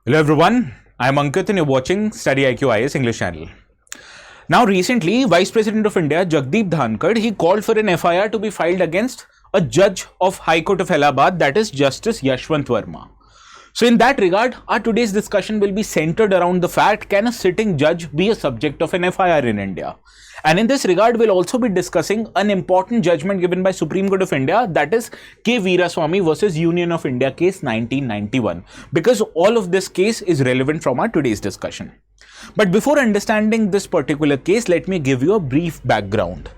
Hello everyone, I am Ankit and you're watching StudyIQ IAS English channel. Now recently, Vice President of India Jagdeep Dhankad, he called for an FIR to be filed against a judge of High Court of Allahabad, that is Justice Yashwant Verma. So in that regard, our today's discussion will be centered around the fact, can a sitting judge be a subject of an FIR in India? And in this regard, we'll also be discussing an important judgment given by Supreme Court of India, that is K Veeraswami versus Union of India case 1991, because all of this case is relevant from our today's discussion. But before understanding this particular case, let me give you a brief background.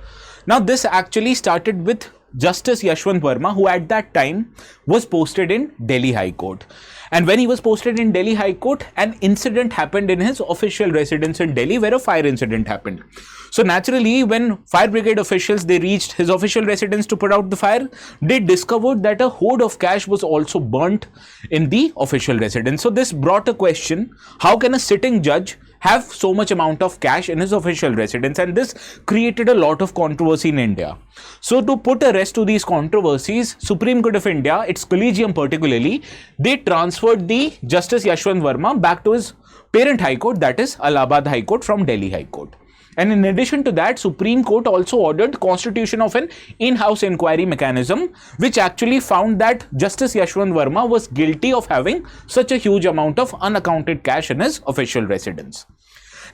Now, this actually started with Justice Yashwant Verma, who at that time was posted in Delhi High Court. And when he was posted in Delhi High Court, an incident happened in his official residence in Delhi where a fire incident happened. So naturally, when fire brigade officials, they reached his official residence to put out the fire, they discovered that a hoard of cash was also burnt in the official residence. So this brought a question, how can a sitting judge have so much amount of cash in his official residence? And this created a lot of controversy in India. So to put a rest to these controversies, Supreme Court of India, its collegium particularly, they transferred the Justice Yashwant Verma back to his parent High Court, that is Allahabad High Court from Delhi High Court. And in addition to that, Supreme Court also ordered constitution of an in-house inquiry mechanism, which actually found that Justice Yashwant Verma was guilty of having such a huge amount of unaccounted cash in his official residence.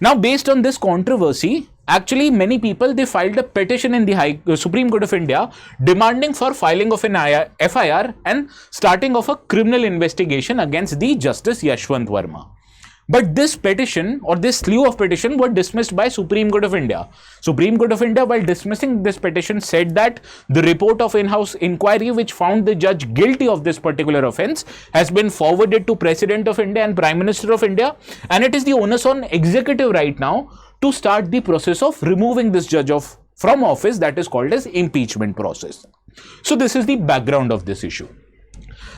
Now, based on this controversy, actually many people, they filed a petition in the Supreme Court of India demanding for filing of an FIR and starting of a criminal investigation against the Justice Yashwant Verma. But this petition or this slew of petition were dismissed by Supreme Court of India. Supreme Court of India, while dismissing this petition, said that the report of in-house inquiry which found the judge guilty of this particular offence has been forwarded to President of India and Prime Minister of India, and it is the onus on executive right now to start the process of removing this judge from office, that is called as impeachment process. So this is the background of this issue.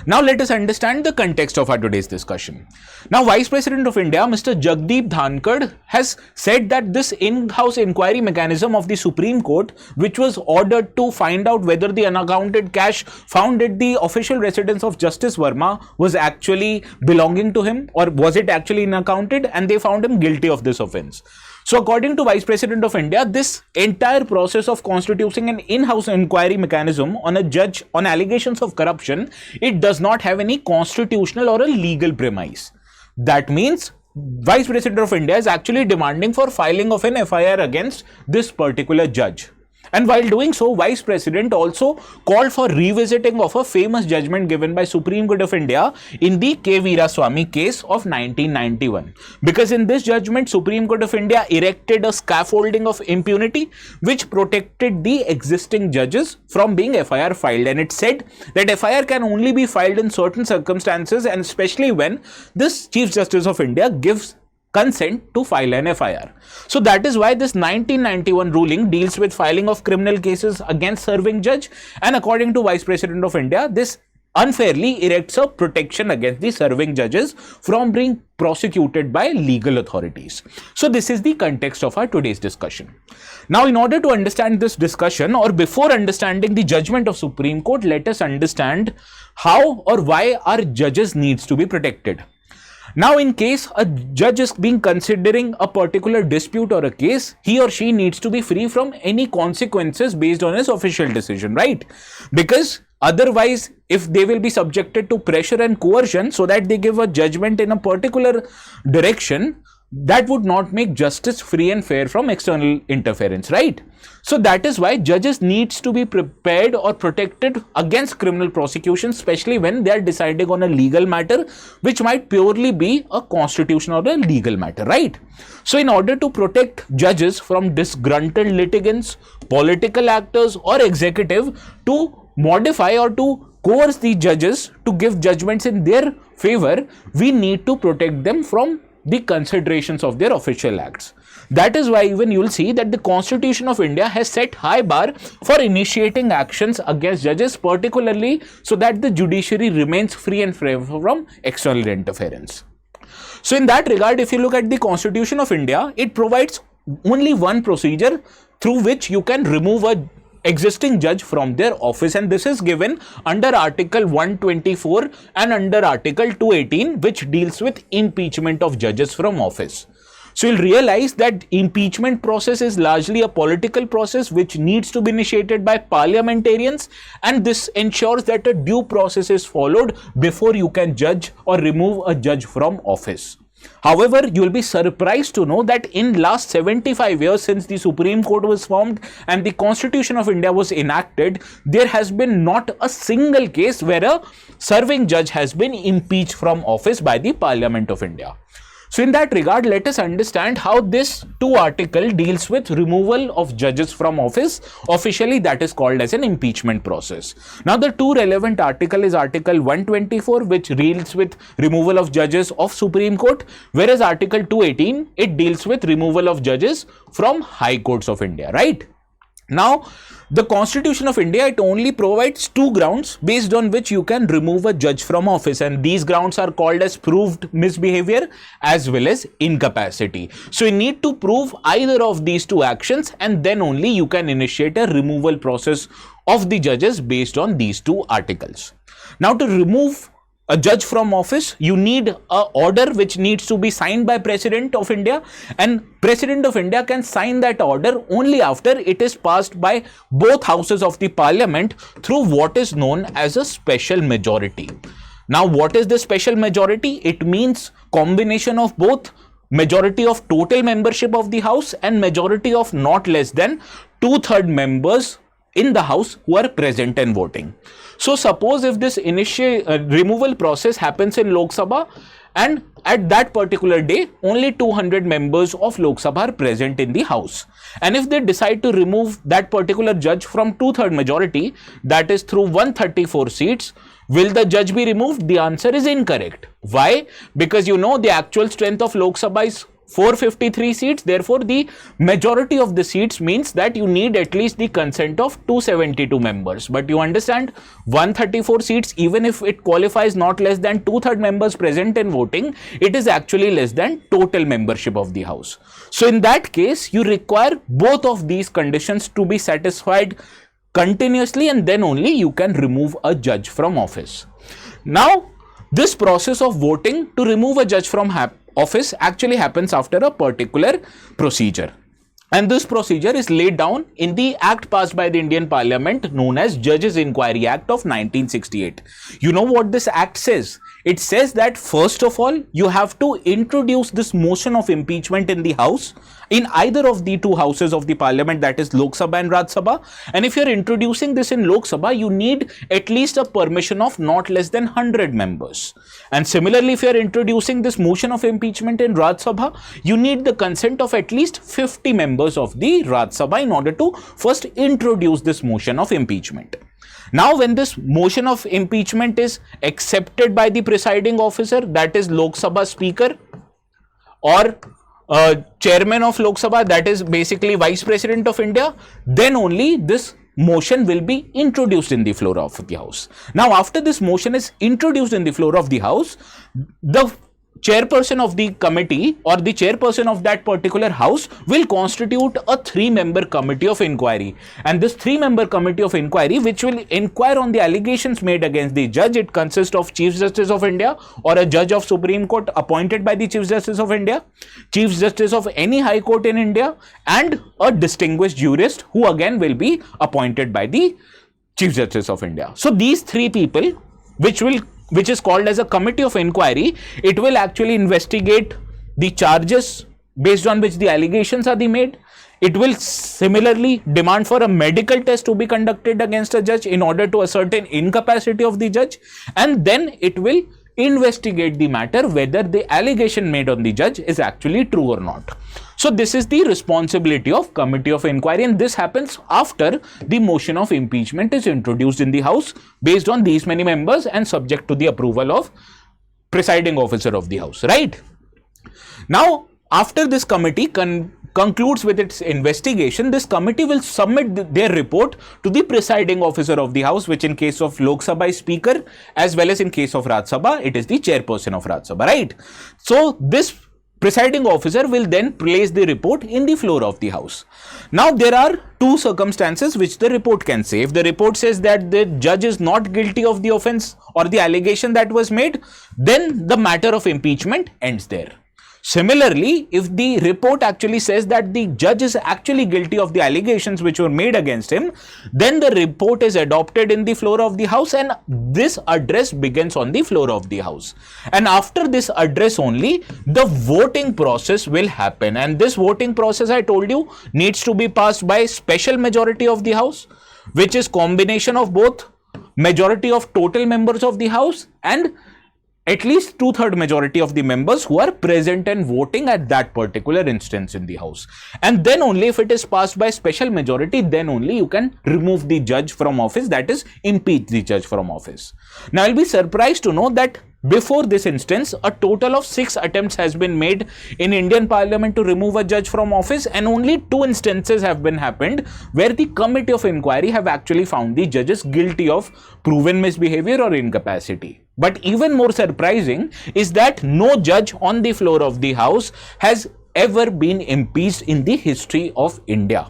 Now let us understand the context of our today's discussion. Now, Vice President of India, Mr. Jagdeep Dhankad, has said that this in-house inquiry mechanism of the Supreme Court, which was ordered to find out whether the unaccounted cash found at the official residence of Justice Verma was actually belonging to him, or was it actually unaccounted, and they found him guilty of this offence. So according to Vice President of India, this entire process of constituting an in-house inquiry mechanism on a judge on allegations of corruption, it does not have any constitutional or a legal premise. That means Vice President of India is actually demanding for filing of an FIR against this particular judge. And while doing so, Vice President also called for revisiting of a famous judgment given by Supreme Court of India in the K Veeraswami case of 1991. Because in this judgment, Supreme Court of India erected a scaffolding of impunity which protected the existing judges from being FIR filed. And it said that FIR can only be filed in certain circumstances, and especially when this Chief Justice of India gives consent to file an FIR. So that is why this 1991 ruling deals with filing of criminal cases against serving judge, and according to Vice President of India, this unfairly erects a protection against the serving judges from being prosecuted by legal authorities. So this is the context of our today's discussion. Now, in order to understand this discussion, or before understanding the judgment of Supreme Court, let us understand how or why our judges needs to be protected. Now, in case a judge is considering a particular dispute or a case, he or she needs to be free from any consequences based on his official decision, right? Because otherwise, if they will be subjected to pressure and coercion so that they give a judgment in a particular direction, that would not make justice free and fair from external interference, right? So that is why judges needs to be prepared or protected against criminal prosecution, especially when they are deciding on a legal matter, which might purely be a constitutional or a legal matter, right? So in order to protect judges from disgruntled litigants, political actors, or executive to modify or to coerce the judges to give judgments in their favor, we need to protect them from the considerations of their official acts. That is why even you will see that the Constitution of India has set high bar for initiating actions against judges, particularly so that the judiciary remains free and free from external interference. So in that regard, if you look at the Constitution of India, it provides only one procedure through which you can remove a existing judge from their office, and this is given under Article 124 and under Article 218, which deals with impeachment of judges from office. So you'll realize that impeachment process is largely a political process which needs to be initiated by parliamentarians, and this ensures that a due process is followed before you can judge or remove a judge from office. However, you will be surprised to know that in last 75 years since the Supreme Court was formed and the Constitution of India was enacted, there has been not a single case where a serving judge has been impeached from office by the Parliament of India. So in that regard, let us understand how this 2 article deals with removal of judges from office. Officially, that is called as an impeachment process. Now, the 2 relevant article is Article 124, which deals with removal of judges of Supreme Court, whereas Article 218, it deals with removal of judges from High Courts of India, right? Now, the Constitution of India, it only provides 2 grounds based on which you can remove a judge from office, and these grounds are called as proved misbehavior as well as incapacity. So you need to prove either of these 2 actions, and then only you can initiate a removal process of the judges based on these 2 articles. Now, to remove a judge from office, you need a order which needs to be signed by President of India, and President of India can sign that order only after it is passed by both houses of the Parliament through what is known as a special majority. Now, what is the special majority? It means combination of both majority of total membership of the House and majority of not less than 2/3 members in the House who are present and voting. So suppose if this initial removal process happens in Lok Sabha, and at that particular day only 200 members of Lok Sabha are present in the House, and if they decide to remove that particular judge from 2/3 majority, that is through 134 seats, will the judge be removed? The answer is incorrect. Why? Because you know the actual strength of Lok Sabha is 453 seats. Therefore, the majority of the seats means that you need at least the consent of 272 members. But you understand, 134 seats, even if it qualifies not less than 2/3 members present and voting, it is actually less than total membership of the House. So in that case, you require both of these conditions to be satisfied continuously, and then only you can remove a judge from office. Now, this process of voting to remove a judge from office actually happens after a particular procedure, and this procedure is laid down in the act passed by the Indian Parliament known as Judges Enquiry Act of 1968. You know what this act says? It says that first of all, you have to introduce this motion of impeachment in the House, in either of the 2 houses of the Parliament, that is Lok Sabha and Rajya Sabha. And if you are introducing this in Lok Sabha, you need at least a permission of not less than 100 members. And similarly, if you are introducing this motion of impeachment in Rajya Sabha, you need the consent of at least 50 members of the Rajya Sabha in order to first introduce this motion of impeachment. Now, when this motion of impeachment is accepted by the presiding officer, that is Lok Sabha Speaker or Chairman of Lok Sabha, that is basically Vice President of India, then only this motion will be introduced in the floor of the House. Now, after this motion is introduced in the floor of the House, the chairperson of the committee or the chairperson of that particular house will constitute a 3-member committee of inquiry, and this 3-member committee of inquiry, which will inquire on the allegations made against the judge, it consists of Chief Justice of India or a judge of Supreme Court appointed by the Chief Justice of India, Chief Justice of any High Court in India, and a distinguished jurist who again will be appointed by the Chief Justice of India. So these 3 people, which is called as a committee of inquiry, it will actually investigate the charges based on which the allegations are made. It will similarly demand for a medical test to be conducted against a judge in order to ascertain incapacity of the judge, and then it will investigate the matter whether the allegation made on the judge is actually true or not. So this is the responsibility of committee of inquiry, and this happens after the motion of impeachment is introduced in the House based on these many members and subject to the approval of presiding officer of the House, right? Now, after this committee concludes with its investigation, this committee will submit their report to the presiding officer of the House, which in case of Lok Sabha is Speaker, as well as in case of Rajya Sabha, it is the chairperson of Rajya Sabha, right? So this presiding officer will then place the report in the floor of the house. Now there are two circumstances which the report can say. If the report says that the judge is not guilty of the offense or the allegation that was made, then the matter of impeachment ends there. Similarly, if the report actually says that the judge is actually guilty of the allegations which were made against him, then the report is adopted in the floor of the house and this address begins on the floor of the house. And after this address only, the voting process will happen. And this voting process, I told you, needs to be passed by special majority of the house, which is combination of both majority of total members of the house and at least 2/3 majority of the members who are present and voting at that particular instance in the house. And then only if it is passed by special majority, then only you can remove the judge from office, that is impeach the judge from office. Now I'll be surprised to know that before this instance, a total of 6 attempts has been made in Indian Parliament to remove a judge from office, and only 2 instances have been happened where the committee of inquiry have actually found the judges guilty of proven misbehavior or incapacity. But even more surprising is that no judge on the floor of the house has ever been impeached in the history of India.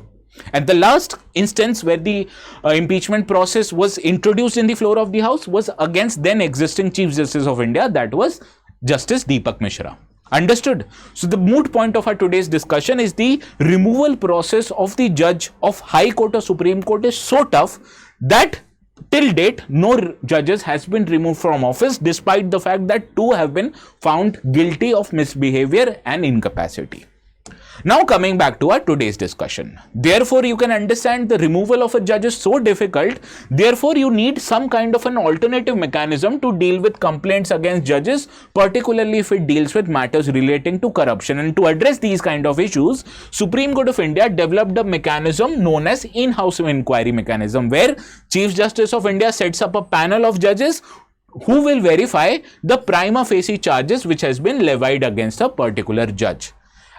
And the last instance where the impeachment process was introduced in the floor of the house was against then existing Chief Justice of India, that was Justice Deepak Mishra. Understood? So the moot point of our today's discussion is the removal process of the judge of High Court or Supreme Court is so tough that till date no judges has been removed from office, despite the fact that 2 have been found guilty of misbehavior and incapacity. Now coming back to our today's discussion. Therefore, you can understand the removal of a judge is so difficult. Therefore, you need some kind of an alternative mechanism to deal with complaints against judges, particularly if it deals with matters relating to corruption. And to address these kind of issues, Supreme Court of India developed a mechanism known as in-house inquiry mechanism, where Chief Justice of India sets up a panel of judges who will verify the prima facie charges which has been levied against a particular judge.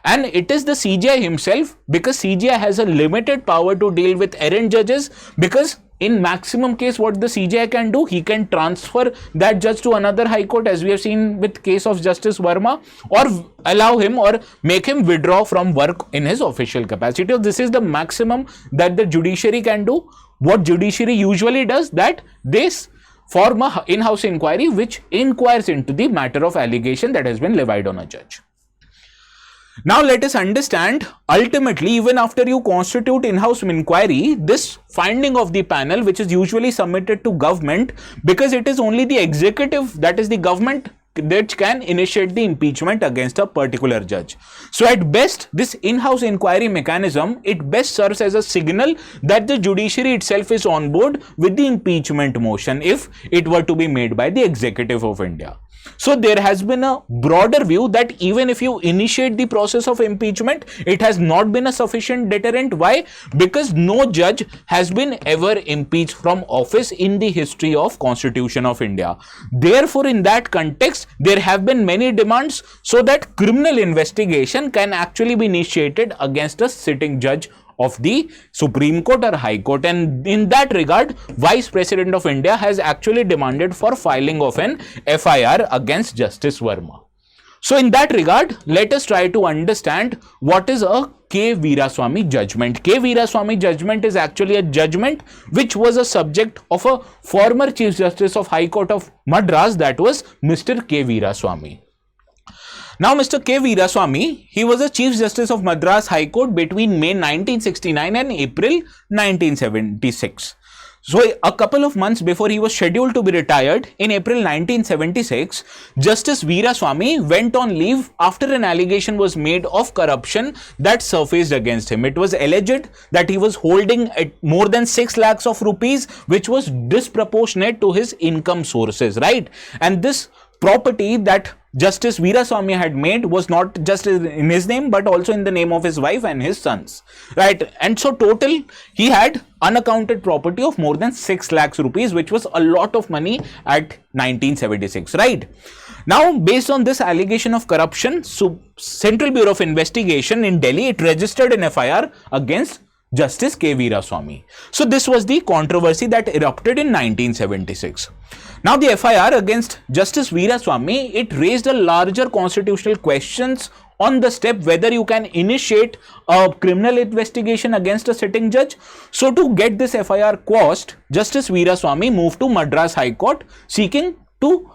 And it is the CJI himself, because CJI has a limited power to deal with errant judges, because in maximum case what the CJI can do, he can transfer that judge to another high court, as we have seen with case of Justice Verma, or allow him or make him withdraw from work in his official capacity. This is the maximum that the judiciary can do. What judiciary usually does, that this form a in-house inquiry which inquires into the matter of allegation that has been levied on a judge. Now let us understand, ultimately, even after you constitute in-house inquiry, this finding of the panel, which is usually submitted to government, because it is only the executive, that is the government, that can initiate the impeachment against a particular judge. So at best, this in-house inquiry mechanism, it best serves as a signal that the judiciary itself is on board with the impeachment motion if it were to be made by the executive of India. So there has been a broader view that even if you initiate the process of impeachment, it has not been a sufficient deterrent. Why? Because no judge has been ever impeached from office in the history of Constitution of India. Therefore, in that context, there have been many demands so that criminal investigation can actually be initiated against a sitting judge of the Supreme Court or High Court. And in that regard, Vice President of India has actually demanded for filing of an FIR against Justice Verma. So in that regard, let us try to understand what is a K Veeraswami judgment. K Veeraswami judgment is actually a judgment which was a subject of a former Chief Justice of High Court of Madras, that was Mr. K Veeraswami. Now, Mr. K Veeraswamy, he was a Chief Justice of Madras High Court between May 1969 and April 1976. So, a couple of months before he was scheduled to be retired, in April 1976, Justice Veeraswamy went on leave after an allegation was made of corruption that surfaced against him. It was alleged that he was holding more than 6 lakhs of rupees, which was disproportionate to his income sources, right? And this property that Justice Veeraswamy had made was not just in his name, but also in the name of his wife and his sons, right? And so total, he had unaccounted property of more than 6 lakhs rupees, which was a lot of money at 1976, right? Now, based on this allegation of corruption, Central Bureau of Investigation in Delhi, it registered an FIR against Justice K Veeraswamy. So this was the controversy that erupted in 1976. Now the FIR against Justice Veeraswamy, it raised a larger constitutional questions on the step whether you can initiate a criminal investigation against a sitting judge. So to get this FIR quashed, Justice Veeraswami moved to Madras High Court seeking to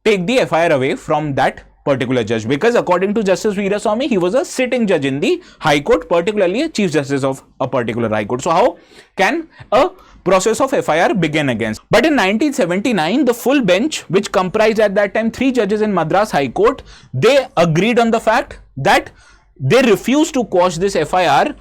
take the FIR away from that particular judge, because according to Justice Veeraswamy, he was a sitting judge in the High Court, particularly a Chief Justice of a particular High Court. So how can a process of FIR begin against? But in 1979, the full bench, which comprised at that time 3 judges in Madras High Court, they agreed on the fact that they refused to quash this FIR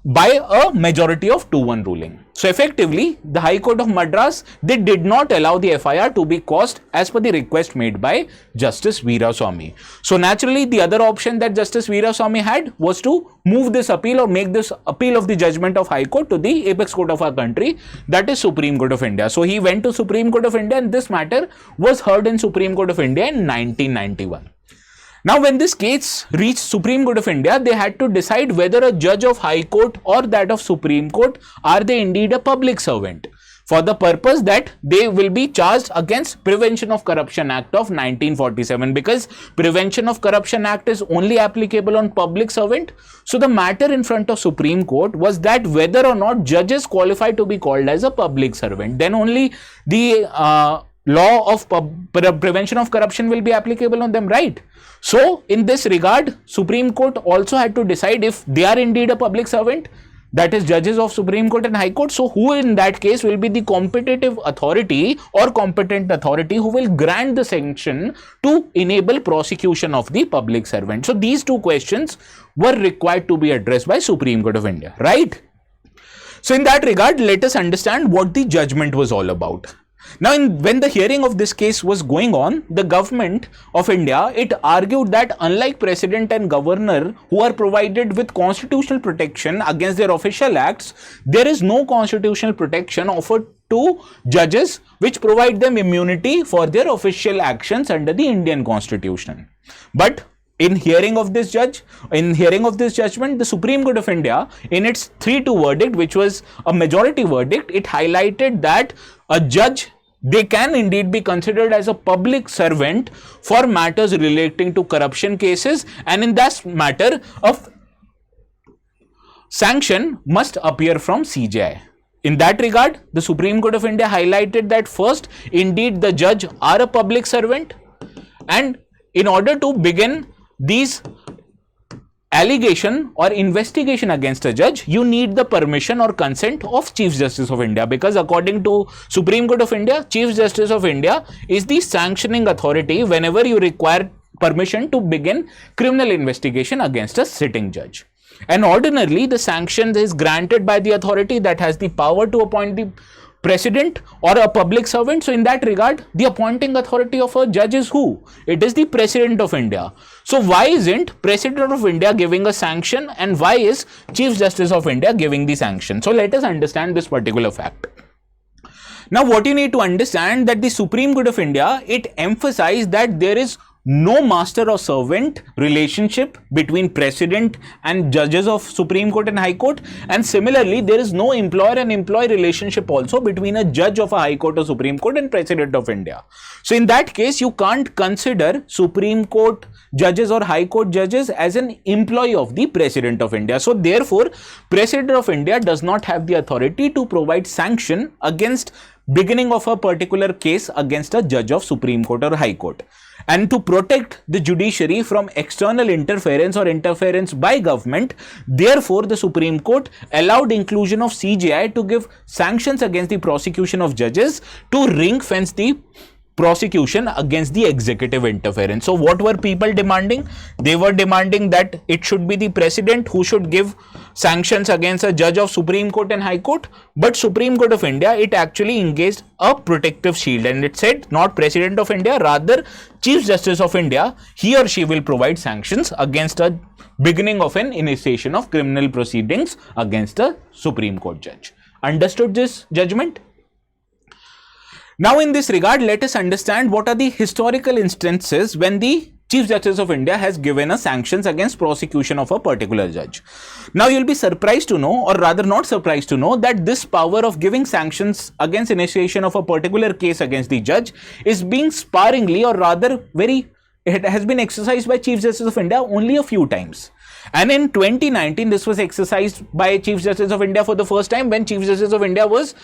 by a majority of 2-1 ruling. So effectively, the High Court of Madras, they did not allow the FIR to be quashed as per the request made by Justice Veeraswamy. So naturally, the other option that Justice Veeraswamy had was to move this appeal or make this appeal of the judgment of High Court to the apex court of our country, that is Supreme Court of India. So he went to Supreme Court of India and this matter was heard in Supreme Court of India in 1991. Now, when this case reached Supreme Court of India, they had to decide whether a judge of High Court or that of Supreme Court, are they indeed a public servant, for the purpose that they will be charged against Prevention of Corruption Act of 1947, because Prevention of Corruption Act is only applicable on public servant. So the matter in front of Supreme Court was that whether or not judges qualify to be called as a public servant, then only the law of prevention of corruption will be applicable on them, right? So in this regard, Supreme Court also had to decide if they are indeed a public servant, that is judges of Supreme Court and High Court. So who in that case will be the competitive authority or competent authority who will grant the sanction to enable prosecution of the public servant? So these two questions were required to be addressed by Supreme Court of India, right? So in that regard, let us understand what the judgment was all about. Now, when the hearing of this case was going on, the government of India, it argued that unlike president and governor who are provided with constitutional protection against their official acts, there is no constitutional protection offered to judges which provide them immunity for their official actions under the Indian Constitution. But in hearing of this judgment, the Supreme Court of India, in its 3-2 verdict, which was a majority verdict, it highlighted that a judge, they can indeed be considered as a public servant for matters relating to corruption cases, and in that matter, a sanction must appear from CJI. In that regard, the Supreme Court of India highlighted that first, indeed the judge are a public servant, and in order to begin these allegation or investigation against a judge, you need the permission or consent of Chief Justice of India, because according to Supreme Court of India, Chief Justice of India is the sanctioning authority whenever you require permission to begin criminal investigation against a sitting judge. And ordinarily, the sanction is granted by the authority that has the power to appoint the president or a public servant. So in that regard, the appointing authority of a judge is who? It is the President of India. So why isn't President of India giving a sanction, and why is Chief Justice of India giving the sanction? So let us understand this particular fact. Now what you need to understand, that the Supreme Court of India, it emphasized that there is no master or servant relationship between president and judges of Supreme Court and High Court, and similarly there is no employer and employee relationship also between a judge of a High Court or Supreme Court and President of India. So in that case, you can't consider Supreme Court judges or High Court judges as an employee of the President of India. So therefore, President of India does not have the authority to provide sanction against beginning of a particular case against a judge of Supreme Court or High Court. And to protect the judiciary from external interference or interference by government, therefore the Supreme Court allowed inclusion of CJI to give sanctions against the prosecution of judges to ring fence the prosecution against the executive interference. So what were people demanding? They were demanding that it should be the president who should give sanctions against a judge of Supreme Court and High Court, but Supreme Court of India, it actually engaged a protective shield, and it said not President of India, rather Chief Justice of India, he or she will provide sanctions against a beginning of an initiation of criminal proceedings against a Supreme Court judge. Understood this judgment? Now in this regard, let us understand what are the historical instances when the Chief Justice of India has given a sanctions against prosecution of a particular judge. Now you'll be surprised to know, or rather not surprised to know, that this power of giving sanctions against initiation of a particular case against the judge is being sparingly, or rather very it has been exercised by Chief Justice of India only a few times. And in 2019, this was exercised by Chief Justice of India for the first time when Chief Justice of India was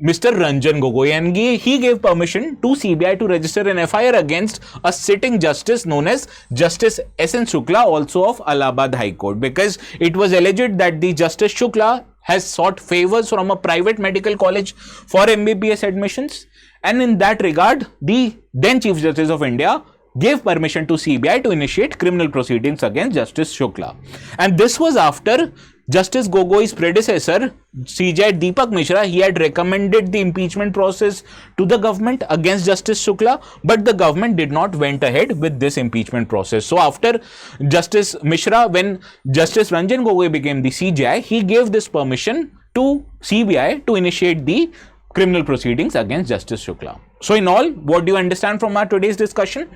Mr. Ranjan Gogoi, and he gave permission to CBI to register an FIR against a sitting justice known as Justice S.N. Shukla, also of Allahabad High Court, because it was alleged that the Justice Shukla has sought favors from a private medical college for MBBS admissions, and in that regard, the then Chief Justice of India gave permission to CBI to initiate criminal proceedings against Justice Shukla. And this was after Justice Gogoi's predecessor, CJ Deepak Mishra, he had recommended the impeachment process to the government against Justice Shukla, but the government did not went ahead with this impeachment process. So after Justice Mishra, when Justice Ranjan Gogoi became the CJI, he gave this permission to CBI to initiate the criminal proceedings against Justice Shukla. So in all, what do you understand from our today's discussion?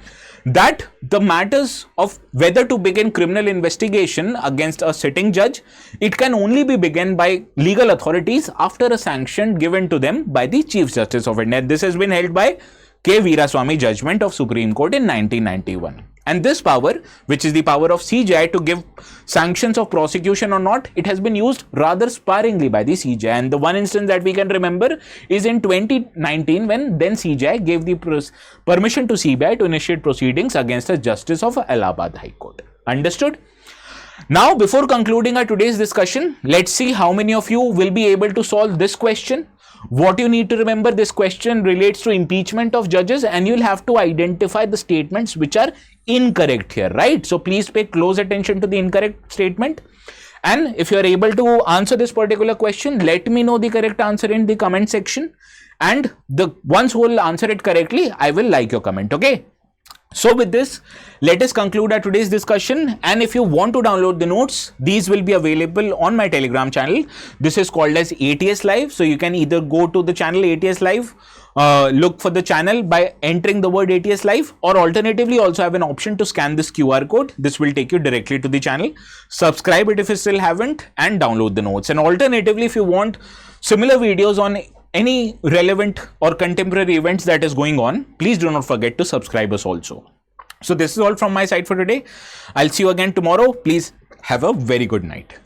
That the matters of whether to begin criminal investigation against a sitting judge, it can only be begun by legal authorities after a sanction given to them by the Chief Justice of India. This has been held by K Veeraswami judgment of Supreme Court in 1991. And this power, which is the power of CJI to give sanctions of prosecution or not, it has been used rather sparingly by the CJI. And the one instance that we can remember is in 2019 when then CJI gave the permission to CBI to initiate proceedings against a justice of Allahabad High Court. Understood? Now, before concluding our today's discussion, let's see how many of you will be able to solve this question. What you need to remember, this question relates to impeachment of judges, and you'll have to identify the statements which are incorrect here, right? So please pay close attention to the incorrect statement. And if you are able to answer this particular question, let me know the correct answer in the comment section. And the ones who will answer it correctly, I will like your comment, okay? So with this, let us conclude our today's discussion. And if you want to download the notes, these will be available on my Telegram channel. This is called as ATS Live. So you can either go to the channel ATS Live, look for the channel by entering the word ATS Live, or alternatively also have an option to scan this QR code. This will take you directly to the channel. Subscribe it if you still haven't, and download the notes. And alternatively, if you want similar videos on any relevant or contemporary events that is going on, please do not forget to subscribe us also. So this is all from my side for today. I'll see you again tomorrow. Please have a very good night.